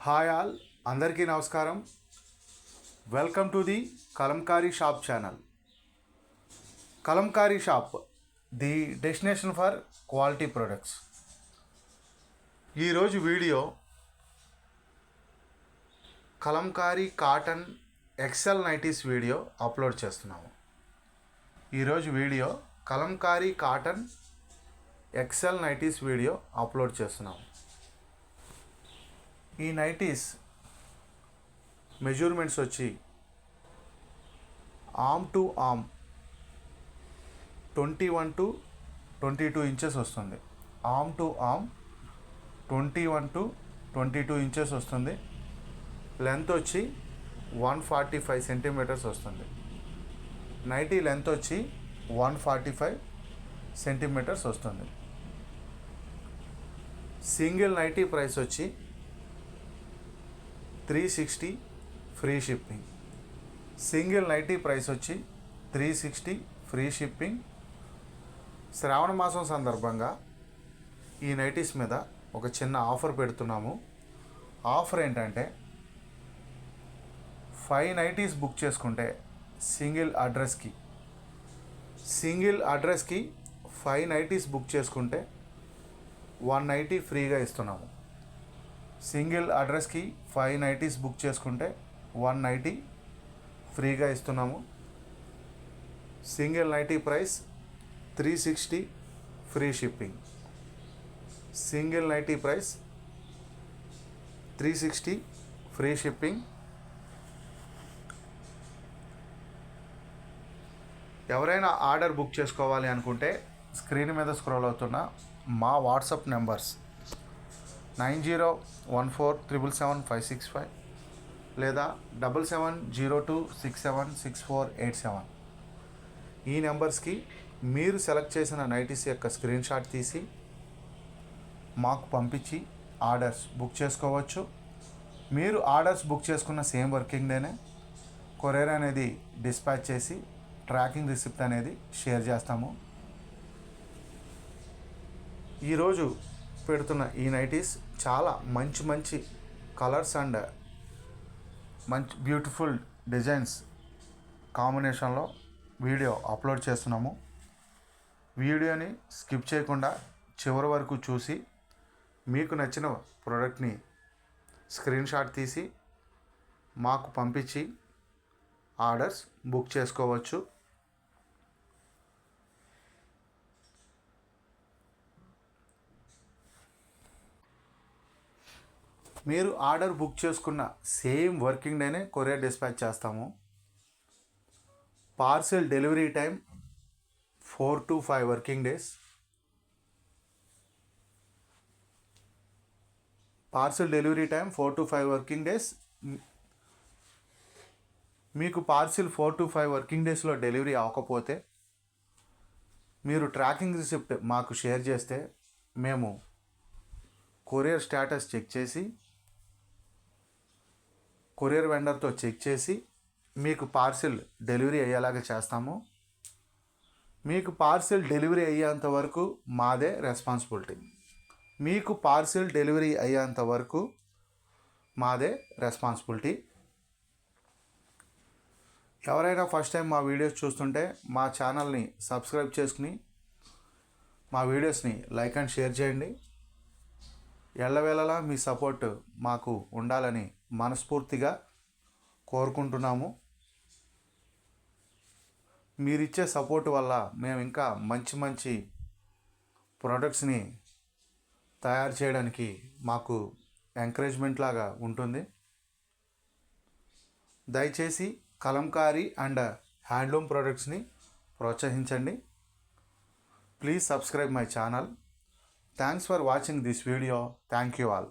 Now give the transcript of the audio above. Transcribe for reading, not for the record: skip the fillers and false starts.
Hi all, అందరికీ నమస్కారం. Welcome to the Kalamkari shop channel. Kalamkari shop, the destination for quality products. ఈరోజు video Kalamkari cotton excel nighties video upload చేస్తున్నాము. ఈరోజు video Kalamkari cotton excel nighties video upload చేస్తున్నాము. ఈ nighties measurements వచ్చి arm to arm 21 to 22 inches వస్తుంది. Arm to arm 21 to 22 inches వస్తుంది. Length వచ్చి 145 centimetres వస్తుంది. నైటీ లెంత్ వచ్చి 145 సెంటీమీటర్స్ వస్తుంది. సింగిల్ నైటీ ప్రైస్ వచ్చి 360 free shipping. Single nightie price వచ్చి 360 ఫ్రీ షిప్పింగ్. శ్రావణ మాసం సందర్భంగా ఈ నైటీస్ మీద ఒక చిన్న ఆఫర్ పెడుతున్నాము. ఆఫర్ ఏంటంటే 5 నైటీస్ బుక్ చేసుకుంటే సింగిల్ అడ్రస్కి 5 నైటీస్ బుక్ చేసుకుంటే 1 నైటీ ఫ్రీగా ఇస్తున్నాము. సింగిల్ అడ్రస్కి 5 నైటీస్ బుక్ చేసుకుంటే 1 నైటీ ఫ్రీగా ఇస్తున్నాము. Single nightie price 360 free shipping. Single nightie price 360 free shipping. ఎవరైనా ఆర్డర్ బుక్ చేసుకోవాలి అనుకుంటే స్క్రీన్ మీద స్క్రోల్ అవుతున్న మా వాట్సాప్ నెంబర్స్ 9014777565 లేదా 7702676487. ఈ నెంబర్స్కి మీరు సెలెక్ట్ చేసిన నైటీస్ యొక్క స్క్రీన్ షాట్ తీసి మాకు పంపించి ఆర్డర్స్ బుక్ చేసుకోవచ్చు. మీరు ఆర్డర్స్ బుక్ చేసుకున్న సేమ్ వర్కింగ్ డేనే కొరియర్ అనేది డిస్పాచ్ చేసి ట్రాకింగ్ రిసిప్ట్ అనేది షేర్ చేస్తాము. ఈరోజు పెడుతున్న ఈ నైటీస్ చాలా మంచి కలర్స్ అండ్ మంచి బ్యూటిఫుల్ డిజైన్స్ కాంబినేషన్లో వీడియో అప్లోడ్ చేస్తున్నాము. వీడియోని స్కిప్ చేయకుండా చివరి వరకు చూసి మీకు నచ్చిన ప్రోడక్ట్ని స్క్రీన్ షాట్ తీసి మాకు పంపించి ఆర్డర్స్ బుక్ చేసుకోవచ్చు. మీరు ఆర్డర్ బుక్ చేసుకున్న సేమ్ వర్కింగ్ డేనే కొరియర్ డిస్పాచ్ చేస్తాము. Parcel delivery time 4 to 5 working days. Parcel delivery time 4 to 5 working days. మీకు పార్సిల్ 4 to 5 వర్కింగ్ డేస్లో డెలివరీ అవ్వకపోతే మీరు ట్రాకింగ్ రిసిప్ట్ మాకు షేర్ చేస్తే మేము కొరియర్ స్టేటస్ చెక్ చేసి కొరియర్ వెండర్తో చెక్ చేసి మీకు పార్సిల్ డెలివరీ అయ్యేలాగా చేస్తాము. మీకు పార్సిల్ డెలివరీ అయ్యేంత వరకు మాదే రెస్పాన్సిబిలిటీ. మీకు పార్సిల్ డెలివరీ అయ్యేంత వరకు మాదే రెస్పాన్సిబిలిటీ. ఎవరైనా ఫస్ట్ టైం మా వీడియోస్ చూస్తుంటే మా ఛానల్ని సబ్స్క్రైబ్ చేసుకుని మా వీడియోస్ని లైక్ అండ్ షేర్ చేయండి. ఎల్లవేళలా మీ సపోర్ట్ మాకు ఉండాలని మనస్ఫూర్తిగా కోరుకుంటున్నాము. మీరిచ్చే సపోర్ట్ వల్ల మేము ఇంకా మంచి ప్రోడక్ట్స్ని తయారు చేయడానికి మాకు ఎంకరేజ్మెంట్ లాగా ఉంటుంది. దయచేసి కలంకారీ అండ్ హ్యాండ్లూమ్ ప్రోడక్ట్స్ని ప్రోత్సహించండి. Please subscribe my channel. Thanks for watching this video. Thank you all.